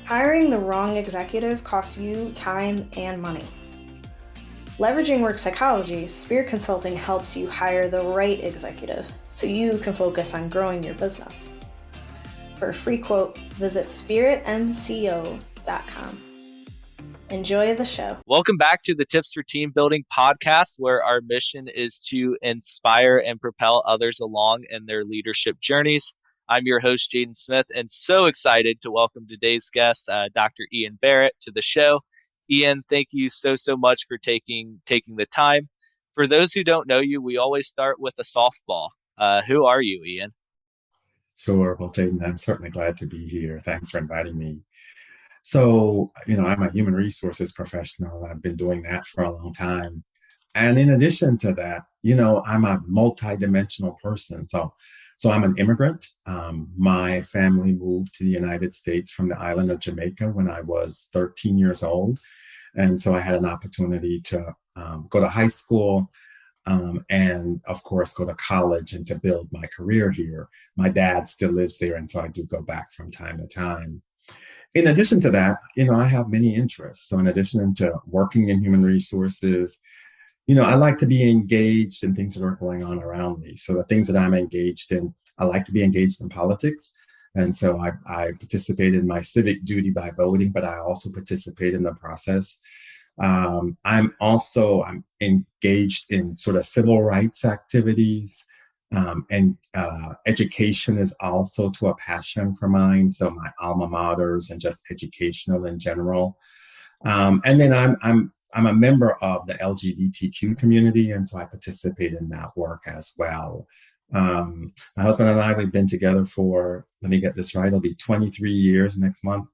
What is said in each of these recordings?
Hiring the wrong executive costs you time and money. Leveraging work psychology, Spirit Consulting helps you hire the right executive so you can focus on growing your business. For a free quote, visit spiritmco.com. Enjoy the show. Welcome back to the Tips for Team Building podcast, where our mission is to inspire and propel others along in their leadership journeys. I'm your host, Jaden Smith, and so excited to welcome today's guest, Dr. Ian Barrett, to the show. Ian, thank you so much for taking the time. For those who don't know you, we always start with a softball. Who are you, Ian? Sure. Well, Jaden, I'm certainly glad to be here. Thanks for inviting me. So, I'm a human resources professional. I've been doing that for a long time. And in addition to that, I'm a multidimensional person. So I'm an immigrant. My family moved to the United States from the island of Jamaica when I was 13 years old. And so I had an opportunity to go to high school and, of course, go to college and to build my career here. My dad still lives there, and so I do go back from time to time. In addition to that, I have many interests. So in addition to working in human resources, I like to be engaged in things that are going on around me. So the things that I'm engaged in, I like to be engaged in politics. And so I participate in my civic duty by voting, but I also participate in the process. I'm engaged in sort of civil rights activities. And education is also to a passion for mine. So my alma maters and just educational in general. And then I'm a member of the LGBTQ community, and so I participate in that work as well. My husband and I, we've been together for, let me get this right, it'll be 23 years next month.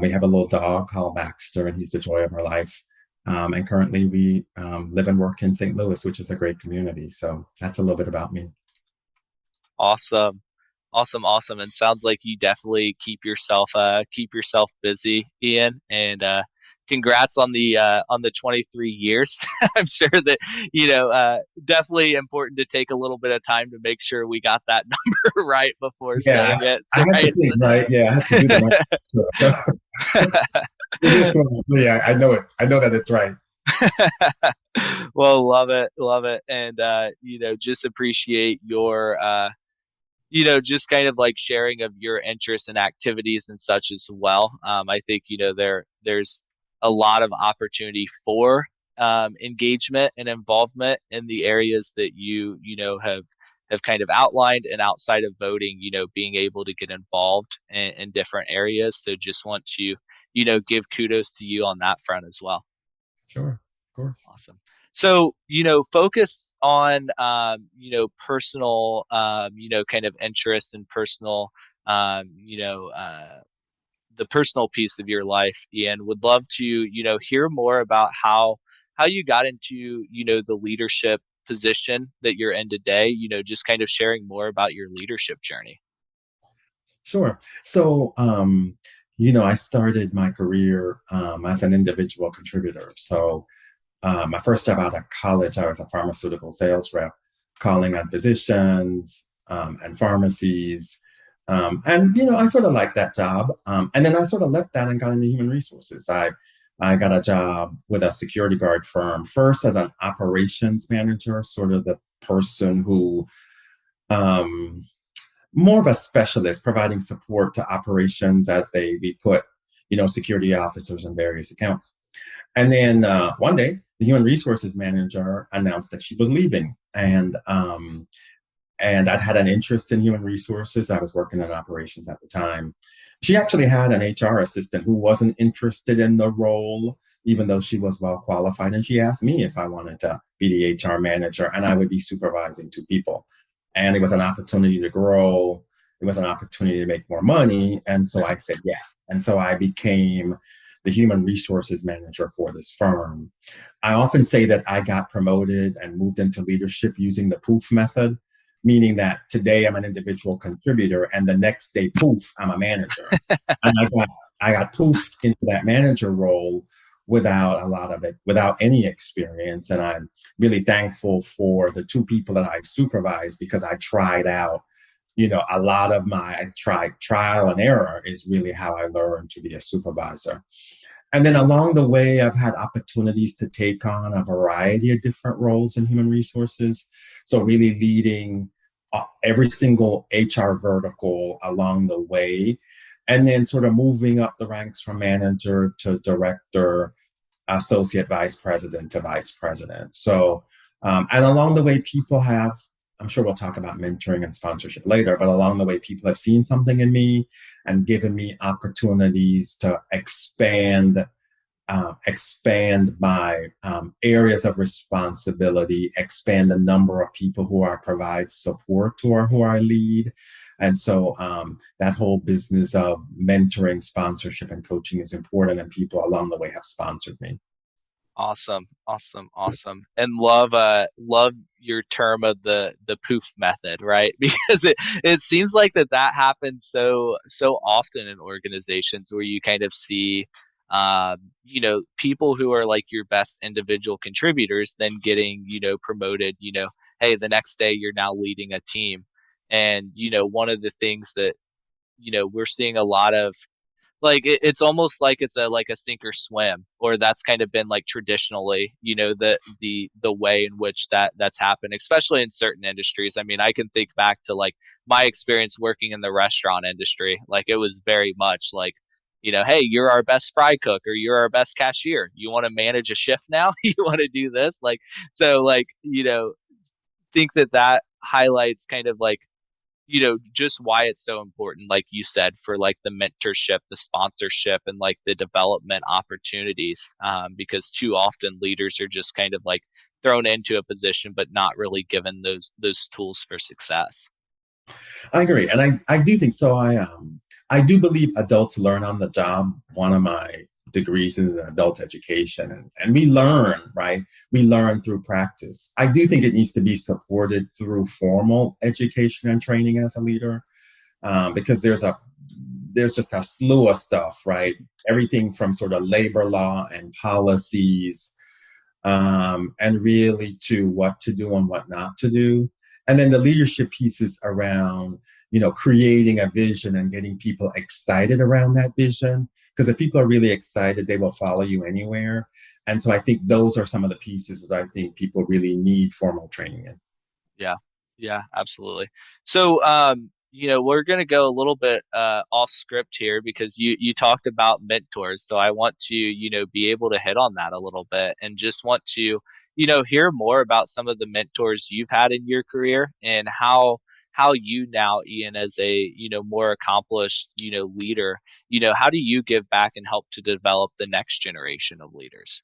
We have a little dog called Baxter, and he's the joy of our life. And currently we live and work in St. Louis, which is a great community. So that's a little bit about me. Awesome. And sounds like you definitely keep yourself busy, Ian, and congrats on the 23 years. I'm sure that, definitely important to take a little bit of time to make sure we got that number right before saying it. So, I have to think, right? Yeah, I have to do that. Yeah, I know it. I know that it's right. Well, love it. And, just appreciate your, just kind of like sharing of your interests and activities and such as well. I think, there's a lot of opportunity for engagement and involvement in the areas that you have kind of outlined, and outside of voting, being able to get involved in different areas. So just want to, give kudos to you on that front as well. Sure. Of course. Awesome. So, focus on, personal, kind of interest and personal, the personal piece of your life, Ian. Would love to, hear more about how you got into, the leadership position that you're in today, just kind of sharing more about your leadership journey. Sure. So, I started my career as an individual contributor. So my first job out of college, I was a pharmaceutical sales rep, calling on physicians and pharmacies. I sort of liked that job. And then I sort of left that and got into human resources. I got a job with a security guard firm, first as an operations manager, sort of the person who, more of a specialist, providing support to operations as we put, security officers in various accounts. And then one day, the human resources manager announced that she was leaving. And I'd had an interest in human resources. I was working in operations at the time. She actually had an HR assistant who wasn't interested in the role, even though she was well qualified. And she asked me if I wanted to be the HR manager, and I would be supervising 2 people. And it was an opportunity to grow. It was an opportunity to make more money. And so I said yes. And so I became the human resources manager for this firm. I often say that I got promoted and moved into leadership using the poof method, meaning that today I'm an individual contributor and the next day, poof, I'm a manager. And I got poofed into that manager role without any experience. And I'm really thankful for the 2 people that I supervised, because I tried out a lot of my trial and error is really how I learned to be a supervisor. And then along the way, I've had opportunities to take on a variety of different roles in human resources. So really leading every single HR vertical along the way, and then sort of moving up the ranks from manager to director, associate vice president to vice president. So, and along the way, people have, I'm sure we'll talk about mentoring and sponsorship later, but along the way, people have seen something in me and given me opportunities to expand my areas of responsibility, expand the number of people who I provide support to or who I lead. And so that whole business of mentoring, sponsorship, and coaching is important, and people along the way have sponsored me. Awesome, awesome, awesome. And love your term of the poof method, right? Because it seems like that happens so often in organizations where you kind of see people who are like your best individual contributors then getting, promoted, hey, the next day you're now leading a team. And, one of the things that, we're seeing a lot of, like it's almost like it's like a sink or swim, or that's kind of been like traditionally, the way in which that's happened, especially in certain industries. I mean, I can think back to like my experience working in the restaurant industry. Like it was very much like, hey, you're our best fry cook, or you're our best cashier. You want to manage a shift now? You want to do this? Like, so like, think that highlights kind of like, just why it's so important, like you said, for like the mentorship, the sponsorship, and like the development opportunities. Because too often leaders are just kind of like thrown into a position, but not really given those tools for success. I agree, and I do think so. I do believe adults learn on the job. One of my degrees is in adult education, and we learn, right? We learn through practice. I do think it needs to be supported through formal education and training as a leader, because there's just a slew of stuff, right? Everything from sort of labor law and policies, and really to what to do and what not to do. And then the leadership pieces around, creating a vision and getting people excited around that vision. Because if people are really excited, they will follow you anywhere. And so I think those are some of the pieces that I think people really need formal training in. Yeah. Yeah, absolutely. So, we're going to go a little bit off script here because you talked about mentors. So I want to, be able to hit on that a little bit, and just want to, hear more about some of the mentors you've had in your career, and how you now, Ian, as a, more accomplished, leader, how do you give back and help to develop the next generation of leaders?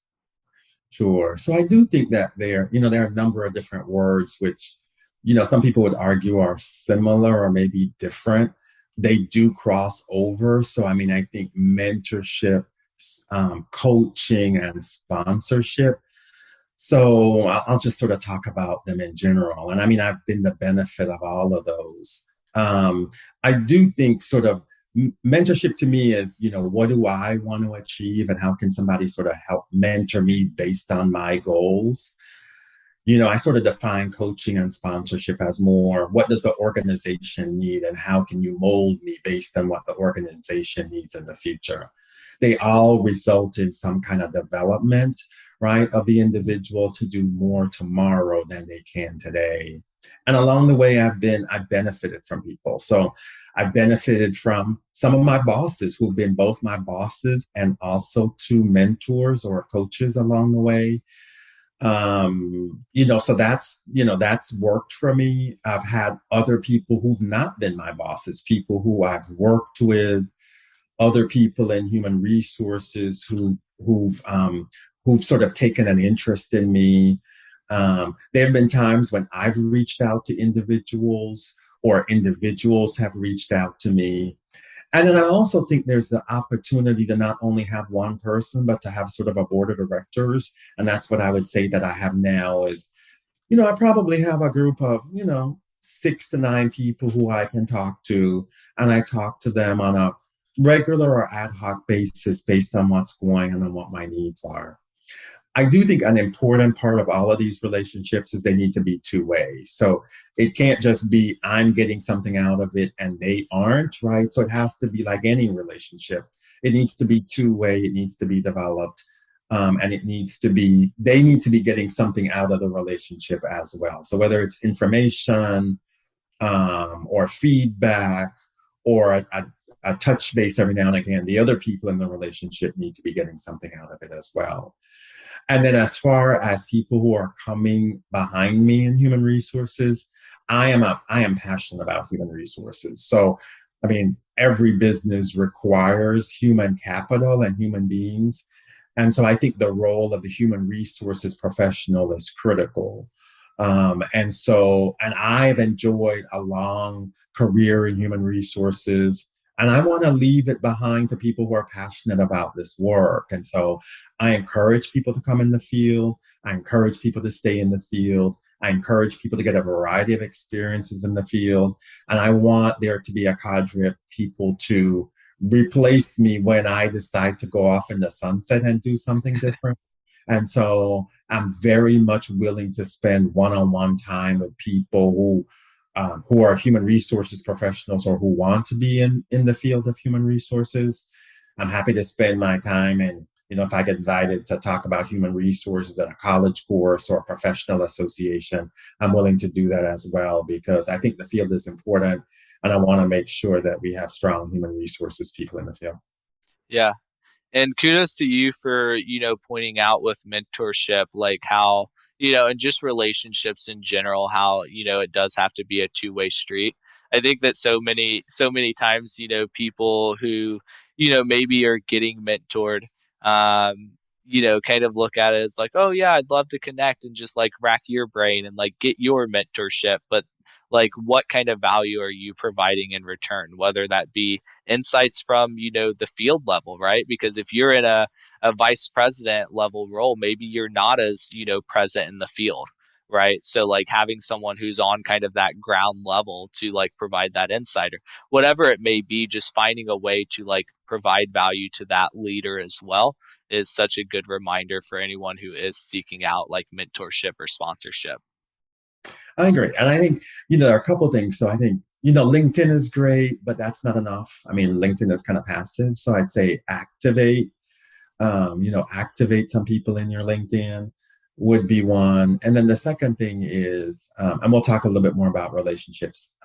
Sure. So I do think that there are a number of different words which, some people would argue are similar or maybe different. They do cross over. So, I mean, I think mentorship, coaching, and sponsorship. So I'll just sort of talk about them in general. And I mean, I've been the benefit of all of those. I do think sort of mentorship to me is, what do I want to achieve, and how can somebody sort of help mentor me based on my goals? I sort of define coaching and sponsorship as more, what does the organization need, and how can you mold me based on what the organization needs in the future? They all result in some kind of development, right, of the individual to do more tomorrow than they can today. And along the way, I've benefited from people. So I've benefited from some of my bosses who've been both my bosses and also two mentors or coaches along the way. So that's worked for me. I've had other people who've not been my bosses, people who I've worked with, other people in human resources who've sort of taken an interest in me. There have been times when I've reached out to individuals, or individuals have reached out to me. And then I also think there's the opportunity to not only have one person, but to have sort of a board of directors. And that's what I would say that I have now is, I probably have a group of, 6 to 9 people who I can talk to. And I talk to them on a regular or ad hoc basis based on what's going on and what my needs are. I do think an important part of all of these relationships is they need to be two-way. So it can't just be I'm getting something out of it and they aren't, right? So it has to be like any relationship. It needs to be two-way. It needs to be developed. And they need to be getting something out of the relationship as well. So whether it's information or feedback or a touch base every now and again, the other people in the relationship need to be getting something out of it as well. And then as far as people who are coming behind me in human resources, I am passionate about human resources. So, I mean, every business requires human capital and human beings. And so I think the role of the human resources professional is critical. And I've enjoyed a long career in human resources, and I want to leave it behind to people who are passionate about this work. And so I encourage people to come in the field. I encourage people to stay in the field. I encourage people to get a variety of experiences in the field. And I want there to be a cadre of people to replace me when I decide to go off in the sunset and do something different. And so I'm very much willing to spend one-on-one time with people who are human resources professionals or who want to be in the field of human resources. I'm happy to spend my time, and if I get invited to talk about human resources at a college course or a professional association, I'm willing to do that as well, because I think the field is important and I want to make sure that we have strong human resources people in the field. Yeah. And kudos to you for, pointing out with mentorship, like how, and just relationships in general, how, it does have to be a two-way street. I think that so many times, people who, maybe are getting mentored, kind of look at it as like, oh yeah, I'd love to connect and just like rack your brain and like get your mentorship. But like, what kind of value are you providing in return? Whether that be insights from, the field level, right? Because if you're in a vice president level role, maybe you're not as, present in the field, right? So like having someone who's on kind of that ground level to like provide that insight or whatever it may be, just finding a way to like provide value to that leader as well is such a good reminder for anyone who is seeking out like mentorship or sponsorship. I agree. And I think, there are a couple of things. So I think, LinkedIn is great, but that's not enough. I mean, LinkedIn is kind of passive. So I'd say activate some people in your LinkedIn would be one. And then the second thing is, and we'll talk a little bit more about relationships.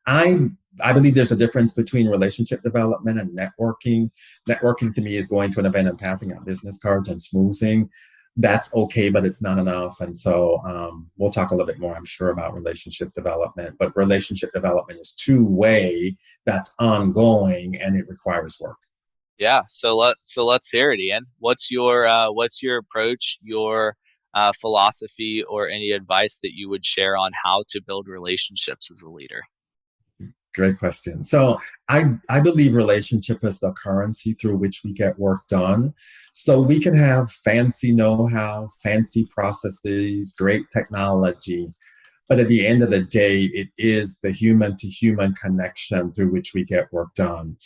I believe there's a difference between relationship development and networking. Networking to me is going to an event and passing out business cards and schmoozing. That's okay, but it's not enough. And so we'll talk a little bit more, I'm sure, about relationship development. But relationship development is two-way, that's ongoing, and it requires work. Yeah. So let's hear it, Ian. What's your approach, your philosophy, or any advice that you would share on how to build relationships as a leader? Great question. So I believe relationship is the currency through which we get work done. So we can have fancy know-how, fancy processes, great technology, but at the end of the day, it is the human to human connection through which we get work done.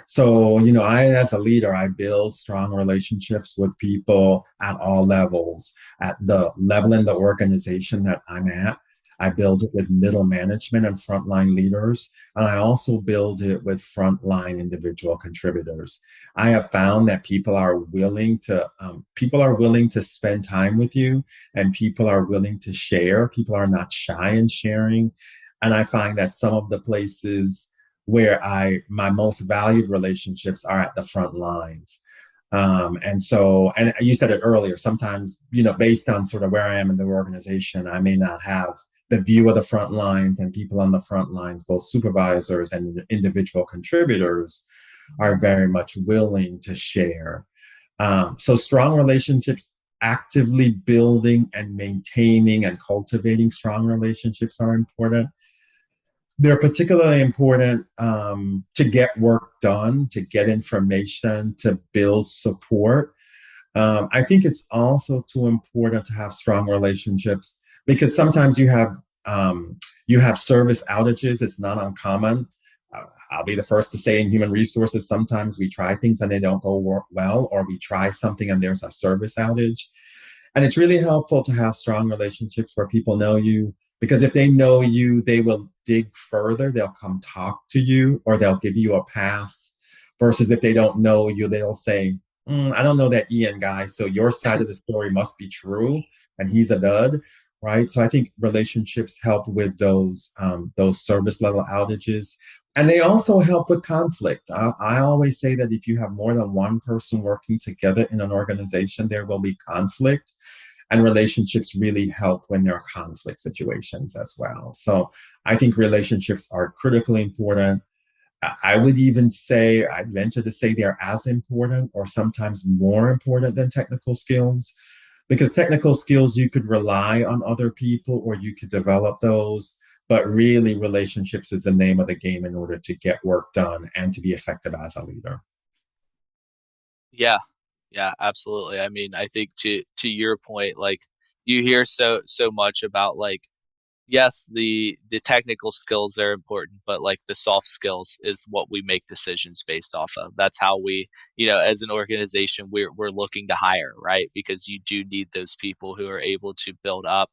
So, as a leader, I build strong relationships with people at all levels, at the level in the organization that I'm at. I build it with middle management and frontline leaders, and I also build it with frontline individual contributors. I have found that people are willing to spend time with you, and people are willing to share. People are not shy in sharing, and I find that some of the places where my most valued relationships are at the front lines. And you said it earlier, sometimes, based on sort of where I am in the organization, I may not have the view of the front lines, and people on the front lines, both supervisors and individual contributors, are very much willing to share. So strong relationships, actively building and maintaining and cultivating strong relationships are important. They're particularly important to get work done, to get information, to build support. I think it's also too important to have strong relationships because sometimes you have service outages. It's not uncommon. I'll be the first to say in human resources, sometimes we try things and they don't go well, or we try something and there's a service outage. And it's really helpful to have strong relationships where people know you, because if they know you, they will dig further. They'll come talk to you, or they'll give you a pass. Versus if they don't know you, they'll say, I don't know that Ian guy, so your side of the story must be true, and he's a dud, right? So I think relationships help with those service level outages, and they also help with conflict. I always say that if you have more than one person working together in an organization, there will be conflict, and relationships really help when there are conflict situations as well. So I think relationships are critically important. I would even say, I'd venture to say they're as important or sometimes more important than technical skills, because technical skills, you could rely on other people or you could develop those. But really, relationships is the name of the game in order to get work done and to be effective as a leader. Yeah. Yeah, absolutely. I mean, I think to your point, like you hear so much about like yes, the technical skills are important, but like the soft skills is what we make decisions based off of. That's how we, as an organization, we're looking to hire, right? Because you do need those people who are able to build up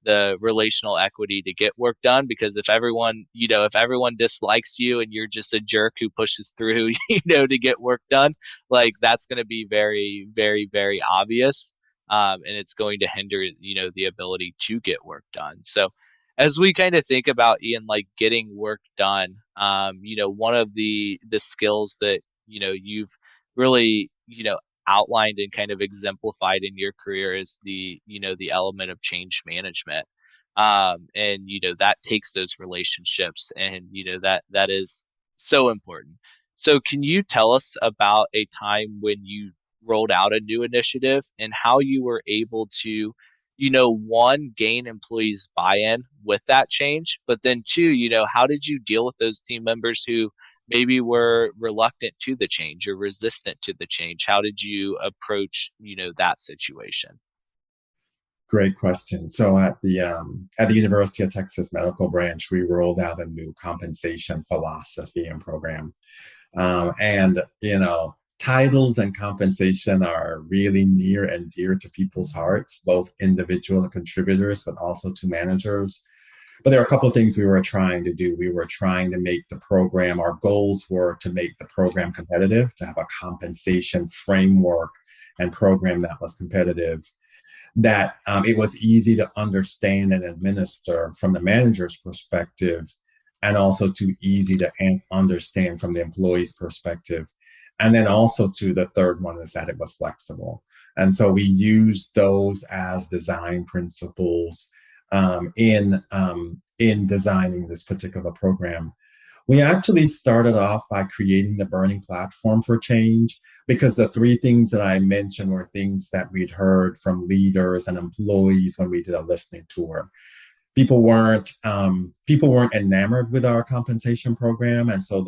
the relational equity to get work done, because if everyone dislikes you and you're just a jerk who pushes through to get work done, like that's going to be very very very obvious, and it's going to hinder the ability to get work done. So as we kind of think about Ian, like getting work done, one of the skills that you've really outlined and kind of exemplified in your career is the element of change management, and that takes those relationships, and that is so important. So can you tell us about a time when you rolled out a new initiative and how you were able to one, gain employees buy-in with that change, but then two, how did you deal with those team members who maybe were reluctant to the change or resistant to the change? How did you approach, that situation? Great question. So at the University of Texas Medical Branch, we rolled out a new compensation philosophy and program. And titles and compensation are really near and dear to people's hearts, both individual contributors, but also to managers. But there are a couple of things we were trying to do. We were trying to make the program, our goals were to make the program competitive, to have a compensation framework and program that was competitive, that it was easy to understand and administer from the manager's perspective, and also too easy to understand from the employee's perspective. And then also to the third one is that it was flexible. And so we used those as design principles in designing this particular program. We actually started off by creating the burning platform for change, because the three things that I mentioned were things that we'd heard from leaders and employees when we did a listening tour. People weren't enamored with our compensation program, and so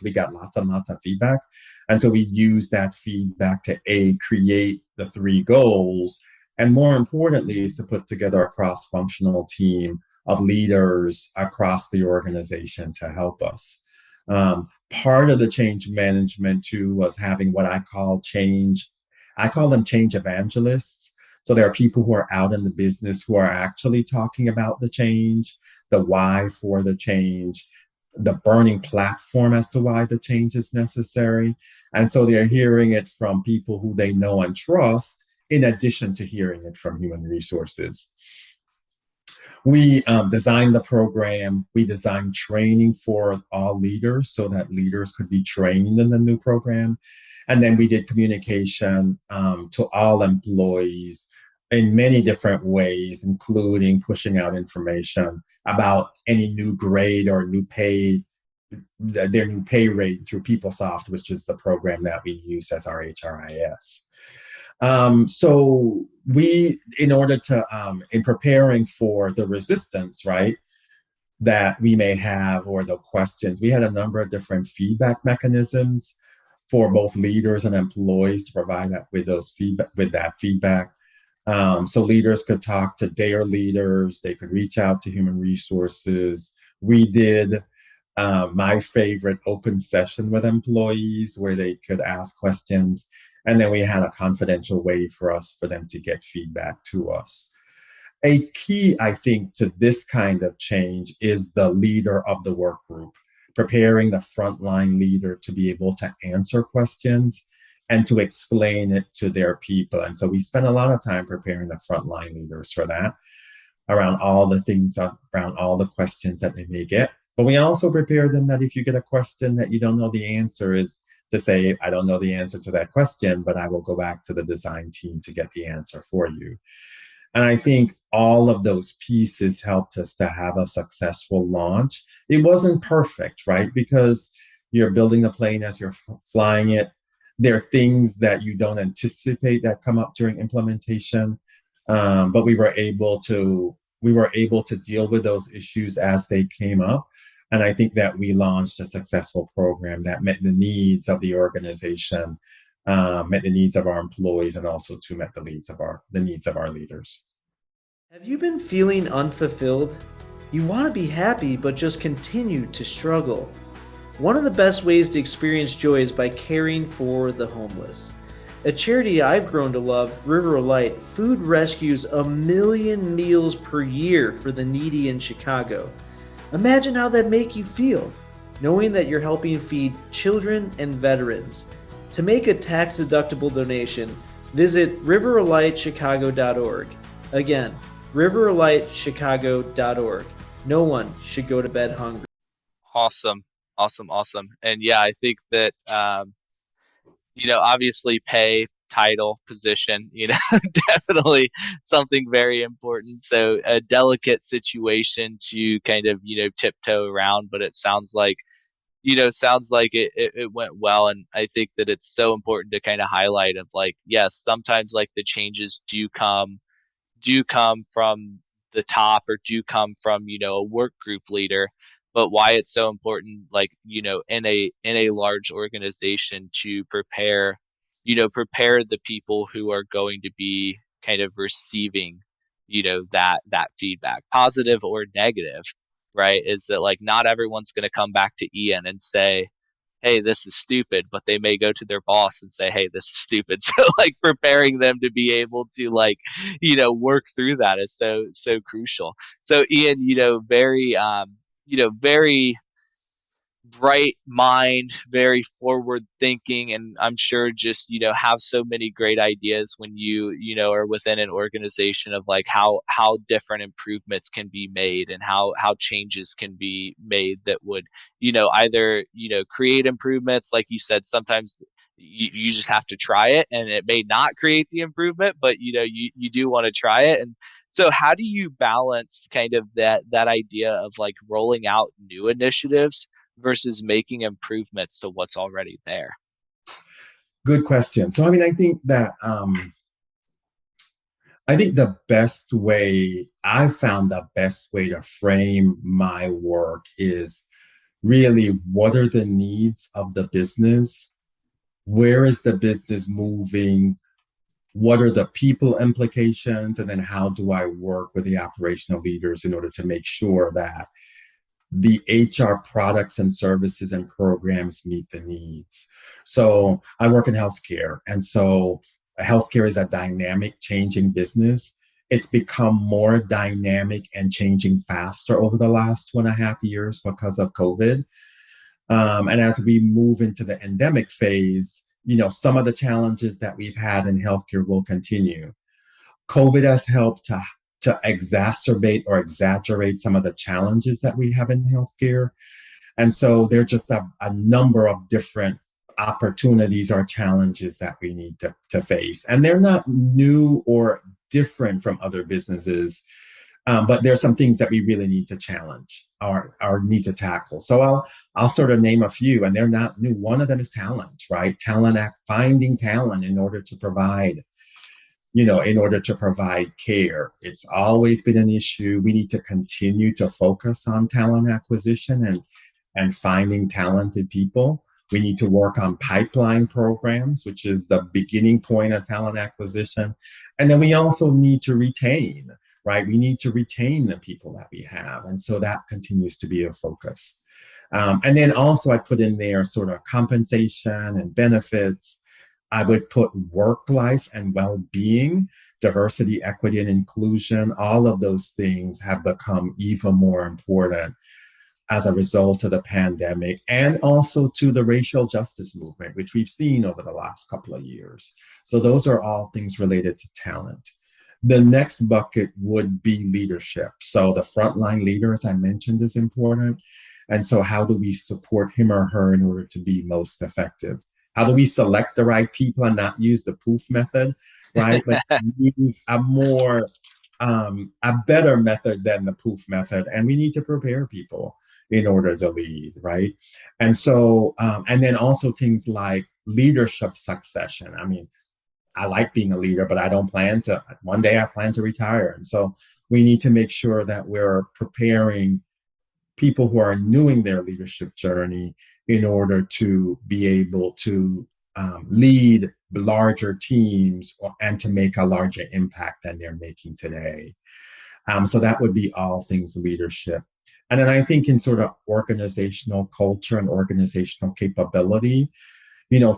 we got lots and lots of feedback, and so we used that feedback to create the three goals, and more importantly is to put together a cross-functional team of leaders across the organization to help us. Part of the change management too was having what I call them change evangelists. So there are people who are out in the business who are actually talking about the change, the why for the change, the burning platform as to why the change is necessary. And so they're hearing it from people who they know and trust, in addition to hearing it from human resources. We designed the program. We designed training for all leaders so that leaders could be trained in the new program. And then we did communication to all employees in many different ways, including pushing out information about any new grade or their new pay rate through PeopleSoft, which is the program that we use as our HRIS. So in order to, in preparing for the resistance, right, that we may have, or the questions, we had a number of different feedback mechanisms for both leaders and employees to provide that with that feedback. So leaders could talk to their leaders, they could reach out to human resources. We did my favorite open session with employees where they could ask questions. And then we had a confidential way for them to get feedback to us. A key, I think, to this kind of change is the leader of the work group, preparing the frontline leader to be able to answer questions and to explain it to their people. And so we spent a lot of time preparing the frontline leaders for that, around all the things, around all the questions that they may get. But we also prepare them that if you get a question that you don't know the answer, is to say, I don't know the answer to that question, but I will go back to the design team to get the answer for you. And I think all of those pieces helped us to have a successful launch. It wasn't perfect, right? Because you're building the plane as you're flying it. There are things that you don't anticipate that come up during implementation, but we were able to deal with those issues as they came up. And I think that we launched a successful program that met the needs of the organization, met the needs of our employees, and also met the needs of our leaders. Have you been feeling unfulfilled? You want to be happy, but just continue to struggle. One of the best ways to experience joy is by caring for the homeless. A charity I've grown to love, River of Light, food rescues 1 million meals per year for the needy in Chicago. Imagine how that makes you feel, knowing that you're helping feed children and veterans. To make a tax-deductible donation, visit riveroflightchicago.org. Again, riveroflightchicago.org. No one should go to bed hungry. Awesome. And yeah, I think that, obviously pay, title, position, definitely something very important. So a delicate situation to kind of, tiptoe around, but it sounds like it went well. And I think that it's so important to kind of highlight of like, yes, sometimes like the changes do come from the top or do come from, a work group leader, but why it's so important, like, in a large organization to prepare the people who are going to be kind of receiving, that feedback, positive or negative, right? Is that like, not everyone's going to come back to Ian and say, hey, this is stupid, but they may go to their boss and say, hey, this is stupid. So like preparing them to be able to like, work through that is so crucial. So Ian, very bright mind, very forward thinking, and I'm sure just have so many great ideas when you are within an organization of like how different improvements can be made and how changes can be made that would either create improvements. Like you said, sometimes you just have to try it and it may not create the improvement, but you do want to try it. And so how do you balance kind of that idea of like rolling out new initiatives versus making improvements to what's already there? Good question. So, I mean, I think that I've found the best way to frame my work is really, what are the needs of the business? Where is the business moving? What are the people implications? And then how do I work with the operational leaders in order to make sure that the HR products and services and programs meet the needs? So I work in healthcare. And so healthcare is a dynamic, changing business. It's become more dynamic and changing faster over the last 2.5 years because of COVID. And as we move into the endemic phase, some of the challenges that we've had in healthcare will continue. COVID has helped to exacerbate or exaggerate some of the challenges that we have in healthcare. And so there are just a number of different opportunities or challenges that we need to face. And they're not new or different from other businesses, but there are some things that we really need to challenge or need to tackle. So I'll sort of name a few, and they're not new. One of them is talent, right? Finding talent in order to provide care. It's always been an issue. We need to continue to focus on talent acquisition and finding talented people. We need to work on pipeline programs, which is the beginning point of talent acquisition. And then we also need to retain, right? We need to retain the people that we have. And so that continues to be a focus. And then also I put in there sort of compensation and benefits, I would put work life and well-being, diversity, equity, and inclusion. All of those things have become even more important as a result of the pandemic, and also to the racial justice movement, which we've seen over the last couple of years. So those are all things related to talent. The next bucket would be leadership. So the frontline leader, as I mentioned, is important. And so how do we support him or her in order to be most effective? How do we select the right people and not use the poof method, right? But use a better method than the poof method. And we need to prepare people in order to lead, right? And so, and then also things like leadership succession. I mean, I like being a leader, but I don't plan to, one day I plan to retire. And so we need to make sure that we're preparing people who are new in their leadership journey in order to be able to lead larger teams and to make a larger impact than they're making today. So that would be all things leadership. And then I think in sort of organizational culture and organizational capability,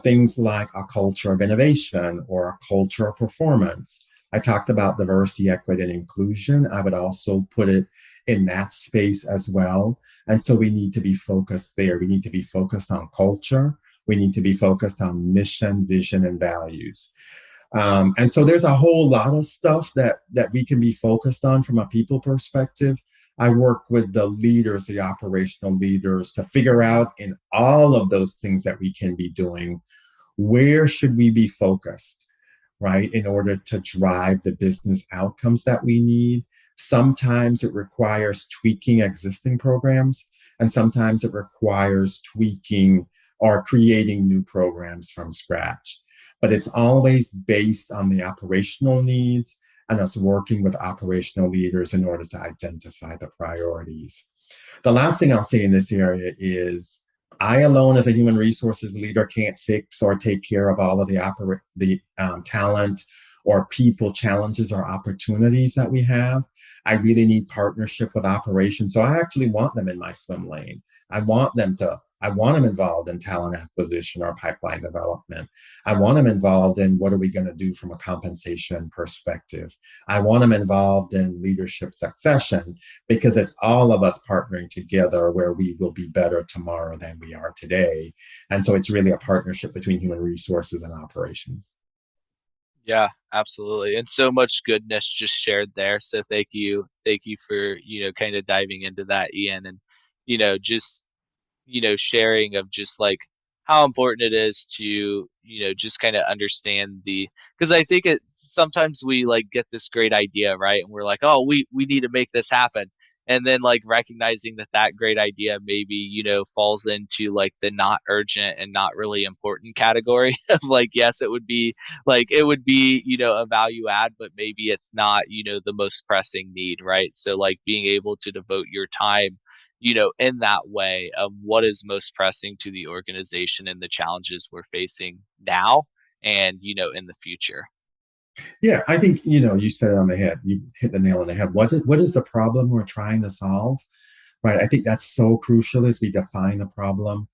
things like a culture of innovation or a culture of performance. I talked about diversity, equity, and inclusion. I would also put it in that space as well. And so we need to be focused there. We need to be focused on culture. We need to be focused on mission, vision, and values. And so there's a whole lot of stuff that we can be focused on from a people perspective. I work with the leaders, the operational leaders, to figure out in all of those things that we can be doing, where should we be focused, right, in order to drive the business outcomes that we need. Sometimes it requires tweaking existing programs, and sometimes it requires tweaking or creating new programs from scratch. But it's always based on the operational needs and us working with operational leaders in order to identify the priorities. The last thing I'll say in this area is I alone as a human resources leader can't fix or take care of all of the talent or people challenges or opportunities that we have. I really need partnership with operations. So I actually want them in my swim lane. I want them involved in talent acquisition or pipeline development. I want them involved in what are we going to do from a compensation perspective. I want them involved in leadership succession, because it's all of us partnering together where we will be better tomorrow than we are today. And so it's really a partnership between human resources and operations. Yeah, absolutely. And so much goodness just shared there. So thank you. Thank you for, kind of diving into that, Ian, and, just, sharing of just like how important it is to, just kind of understand because I think sometimes we like get this great idea, right? And we're like, oh, we need to make this happen. And then like recognizing that great idea maybe, falls into like the not urgent and not really important category of like, yes, it would be, a value add, but maybe it's not, the most pressing need, right? So like being able to devote your time, in that way of what is most pressing to the organization and the challenges we're facing now and, in the future. Yeah, I think, you said it on the head. You hit the nail on the head. What is the problem we're trying to solve? Right. I think that's so crucial as we define the problem.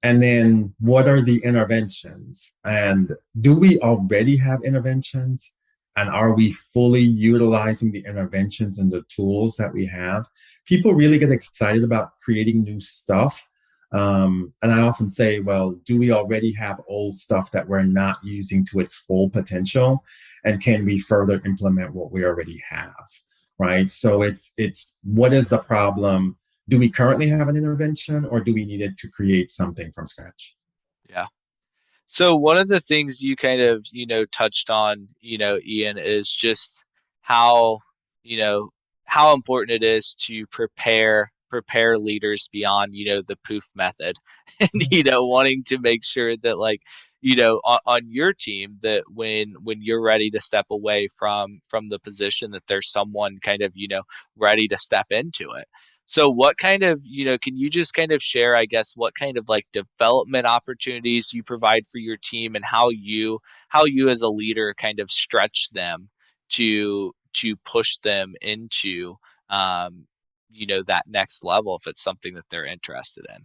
And then what are the interventions? And do we already have interventions? And are we fully utilizing the interventions and the tools that we have? People really get excited about creating new stuff. And I often say, well, do we already have old stuff that we're not using to its full potential? And can we further implement what we already have? Right. So it's what is the problem? Do we currently have an intervention, or do we need it to create something from scratch? Yeah. So one of the things you kind of, touched on, Ian, is just how, how important it is to prepare leaders beyond, the poof method and, wanting to make sure that like, on your team that when you're ready to step away from the position that there's someone kind of, ready to step into it. So what kind of, can you just kind of share, I guess, what kind of like development opportunities you provide for your team and how you as a leader kind of stretch them to push them into, that next level if it's something that they're interested in?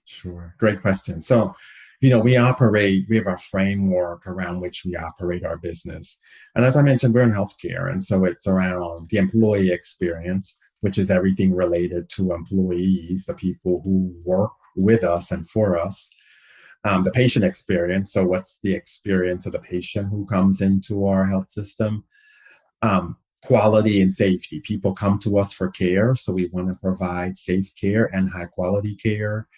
Sure. Great question. So, we have a framework around which we operate our business. And as I mentioned, we're in healthcare. And so it's around the employee experience, which is everything related to employees, the people who work with us and for us. The patient experience. So what's the experience of the patient who comes into our health system? Quality and safety. People come to us for care. So we want to provide safe care and high quality care.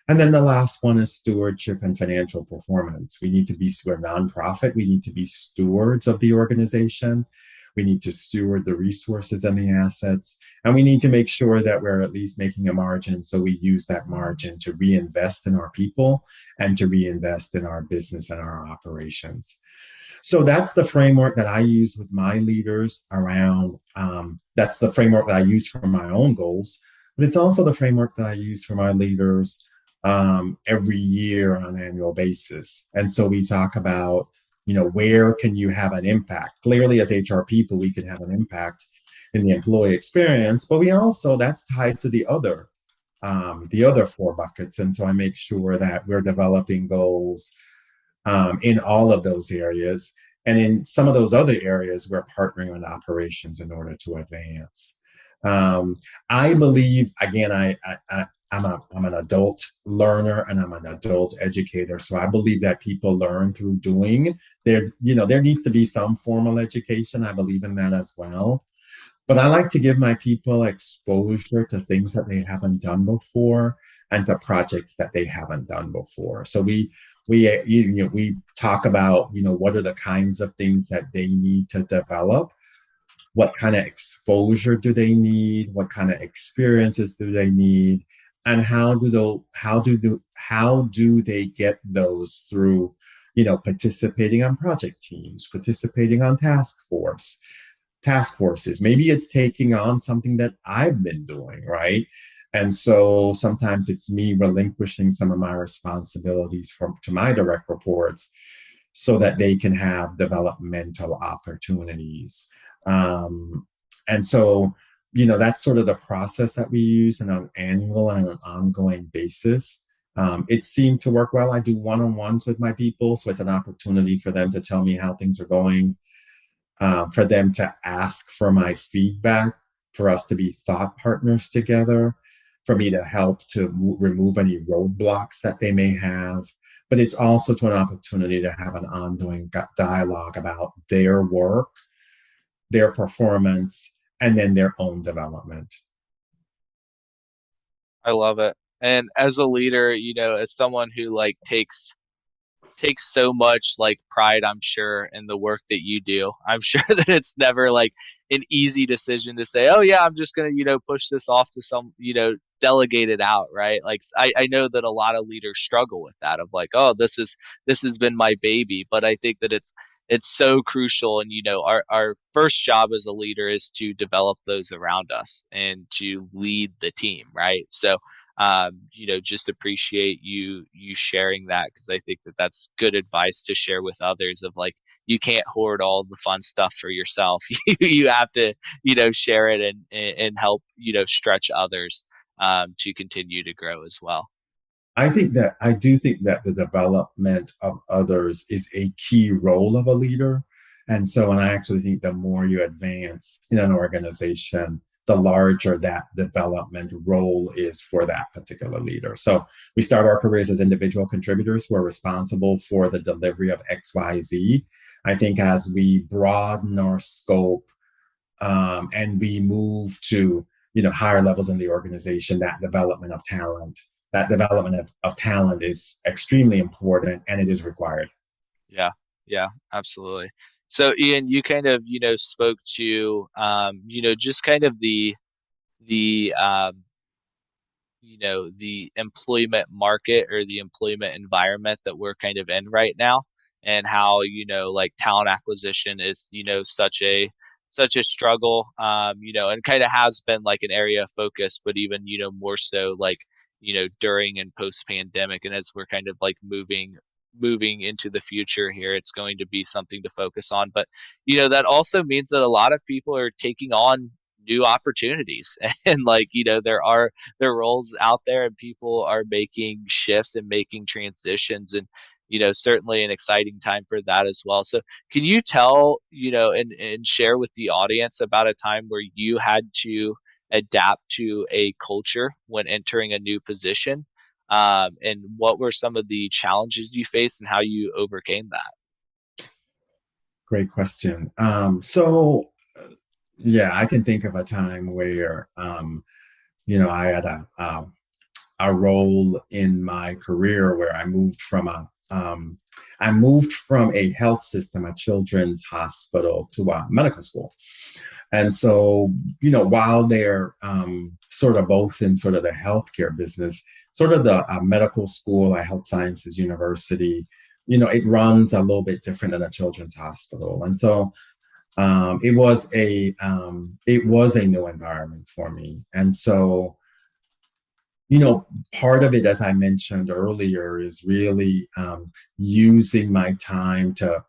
And then the last one is stewardship and financial performance. We're a nonprofit. We need to be stewards of the organization. We need to steward the resources and the assets. And we need to make sure that we're at least making a margin. So we use that margin to reinvest in our people and to reinvest in our business and our operations. So that's the framework that I use with my leaders around, that's the framework that I use for my own goals, but it's also the framework that I use for my leaders every year on an annual basis. And so we talk about, where can you have an impact? Clearly, as HR people, we can have an impact in the employee experience, but we also, that's tied to the other four buckets. And so I make sure that we're developing goals in all of those areas. And in some of those other areas, we're partnering with operations in order to advance. I believe, again, I'm an adult learner and I'm an adult educator. So I believe that people learn through doing. There needs to be some formal education. I believe in that as well. But I like to give my people exposure to things that they haven't done before and to projects that they haven't done before. So we talk about, what are the kinds of things that they need to develop? What kind of exposure do they need? What kind of experiences do they need? And how do they get those through, participating on project teams, participating on task forces. Maybe it's taking on something that I've been doing, right? And so sometimes it's me relinquishing some of my responsibilities to my direct reports so that they can have developmental opportunities. And so, that's sort of the process that we use on an annual and an ongoing basis. It seemed to work well. I do one-on-ones with my people, so it's an opportunity for them to tell me how things are going, for them to ask for my feedback, for us to be thought partners together, for me to help to remove any roadblocks that they may have. But it's also an opportunity to have an ongoing dialogue about their work, their performance, and then their own development. I love it. And as a leader, as someone who takes so much pride, I'm sure, in the work that you do. I'm sure that it's never an easy decision to say, oh yeah, I'm just going to, push this off to some, delegate it out. Right. I know that a lot of leaders struggle with that of oh, this has been my baby, but I think that it's so crucial. And, our first job as a leader is to develop those around us and to lead the team. Right. So, just appreciate you sharing that, because I think that that's good advice to share with others of you can't hoard all the fun stuff for yourself. You have to, share it and help, stretch others to continue to grow as well. I do think that the development of others is a key role of a leader. And I actually think the more you advance in an organization, the larger that development role is for that particular leader. So we start our careers as individual contributors who are responsible for the delivery of XYZ. I think as we broaden our scope and we move to higher levels in the organization, that development of talent is extremely important, and it is required. Yeah, absolutely. So Ian, you kind of, spoke to, just kind of the employment market or the employment environment that we're kind of in right now, and how, talent acquisition is, such a struggle, and kind of has been an area of focus, but even, more so during and post pandemic. And as we're kind of moving into the future here, it's going to be something to focus on. But that also means that a lot of people are taking on new opportunities. And like, there are roles out there and people are making shifts and making transitions, and certainly an exciting time for that as well. So can you tell, and share with the audience about a time where you had to adapt to a culture when entering a new position? And what were some of the challenges you faced and how you overcame that? Great question. Yeah, I can think of a time where, I had a role in my career where I moved from a health system, a children's hospital, to a medical school. And so, while they're sort of both in sort of the healthcare business, sort of the medical school, a health sciences university, it runs a little bit different than a children's hospital. And so it was a new environment for me. And so, part of it, as I mentioned earlier, is really using my time to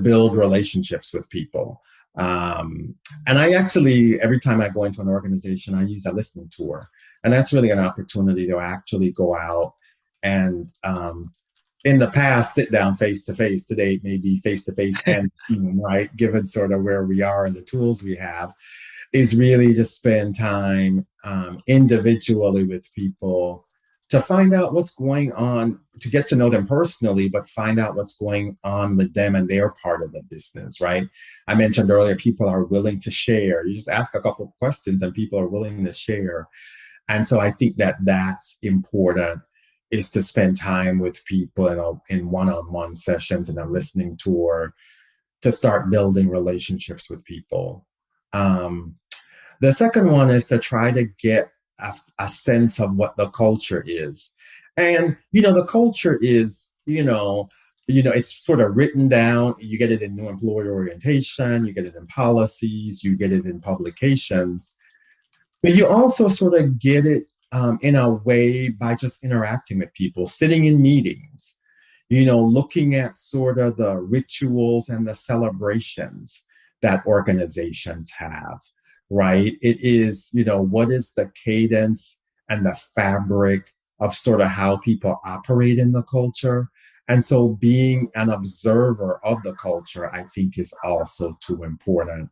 build relationships with people. And I actually, every time I go into an organization, I use a listening tour. And that's really an opportunity to actually go out and, in the past, sit down face to face. Today, maybe face to face and right? Given sort of where we are and the tools we have, is really to spend time individually with people to find out what's going on, to get to know them personally, but find out what's going on with them and their part of the business, right? I mentioned earlier, people are willing to share. You just ask a couple of questions and people are willing to share. And so I think that that's important, is to spend time with people in one-on-one sessions and a listening tour to start building relationships with people. The second one is to try to get a sense of what the culture is. And, the culture is, it's sort of written down. You get it in new employer orientation, you get it in policies, you get it in publications. But you also sort of get it in a way by just interacting with people, sitting in meetings, looking at sort of the rituals and the celebrations that organizations have, right? It is, what is the cadence and the fabric of sort of how people operate in the culture. And so being an observer of the culture, I think, is also too important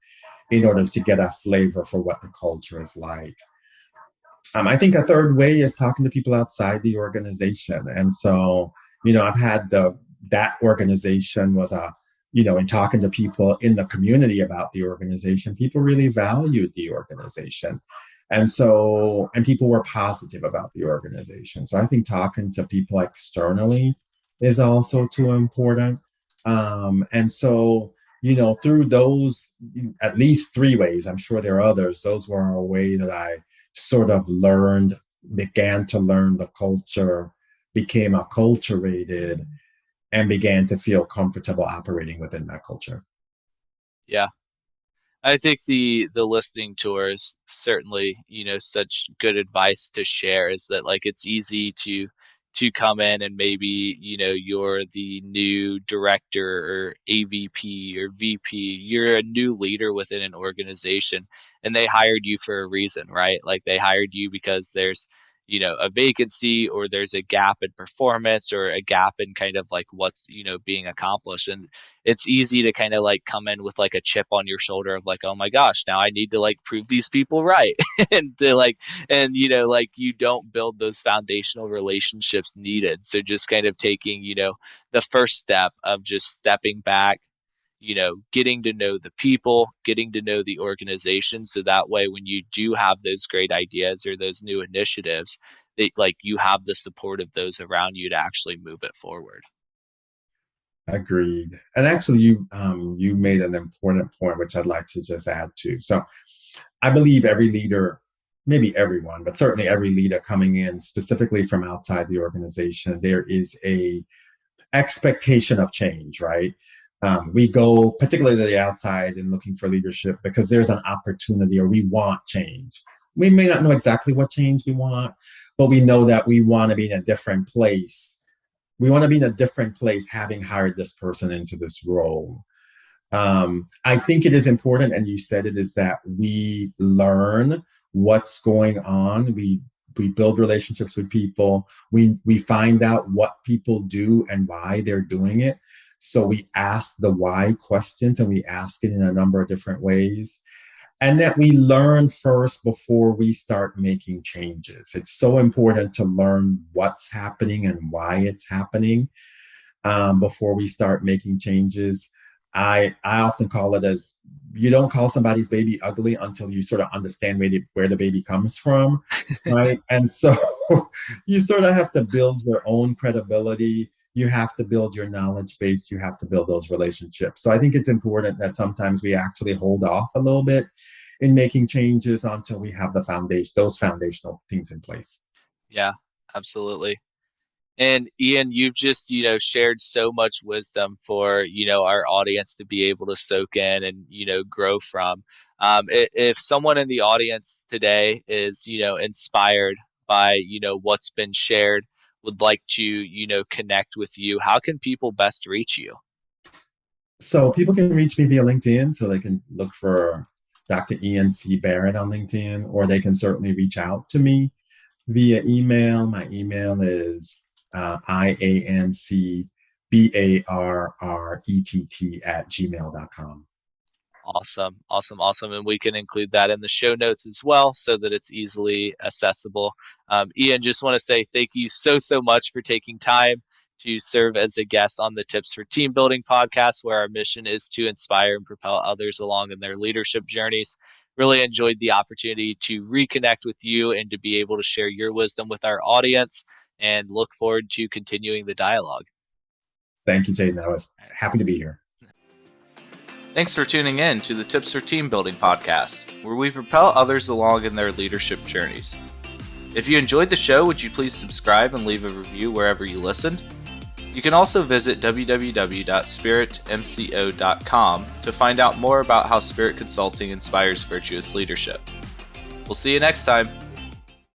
in order to get a flavor for what the culture is like. I think a third way is talking to people outside the organization. And so, I've had that organization was in talking to people in the community about the organization, people really valued the organization. And people were positive about the organization. So I think talking to people externally is also too important. Through those, at least three ways, I'm sure there are others, those were a way that I sort of began to learn the culture, became acculturated, and began to feel comfortable operating within that culture. Yeah. I think the listening tour is certainly, such good advice to share, is that like it's easy to come in and maybe, you're the new director or AVP or VP, you're a new leader within an organization and they hired you for a reason, right? Like they hired you because there's, a vacancy or there's a gap in performance or a gap in kind of like what's, being accomplished. And it's easy to kind of like come in with like a chip on your shoulder of like, oh my gosh, now I need to like prove these people right. and to like, and like you don't build those foundational relationships needed. So just kind of taking, the first step of just stepping back, getting to know the people, getting to know the organization. So that way, when you do have those great ideas or those new initiatives, that like you have the support of those around you to actually move it forward. Agreed. And actually, you made an important point, which I'd like to just add to. So I believe every leader, maybe everyone, but certainly every leader coming in specifically from outside the organization, there is a expectation of change, right? We go particularly to the outside and looking for leadership because there's an opportunity or we want change. We may not know exactly what change we want, but we know that we want to be in a different place. We want to be in a different place having hired this person into this role. I think it is important, and you said it, is that we learn what's going on. We build relationships with people. We find out what people do and why they're doing it. So we ask the why questions, and we ask it in a number of different ways. And that we learn first before we start making changes. It's so important to learn what's happening and why it's happening before we start making changes. I often call it as, you don't call somebody's baby ugly until you sort of understand where the baby comes from, right? And so you sort of have to build your own credibility. You have to build your knowledge base. You have to build those relationships. So I think it's important that sometimes we actually hold off a little bit in making changes until we have those foundational things in place. Yeah, absolutely. And Ian, you've just, shared so much wisdom for, our audience to be able to soak in and, grow from. If someone in the audience today is, inspired by, what's been shared, would like to, connect with you, how can people best reach you? So people can reach me via LinkedIn. So they can look for Dr. Ian C. Barrett on LinkedIn, or they can certainly reach out to me via email. My email is iancbarrett@gmail.com. Awesome. And we can include that in the show notes as well so that it's easily accessible. Ian, just want to say thank you so much for taking time to serve as a guest on the Tips for Team Building podcast, where our mission is to inspire and propel others along in their leadership journeys. Really enjoyed the opportunity to reconnect with you and to be able to share your wisdom with our audience, and look forward to continuing the dialogue. Thank you, Jaden. I was happy to be here. Thanks for tuning in to the Tips for Team Building podcast, where we propel others along in their leadership journeys. If you enjoyed the show, would you please subscribe and leave a review wherever you listened? You can also visit www.spiritmco.com to find out more about how Spirit Consulting inspires virtuous leadership. We'll see you next time.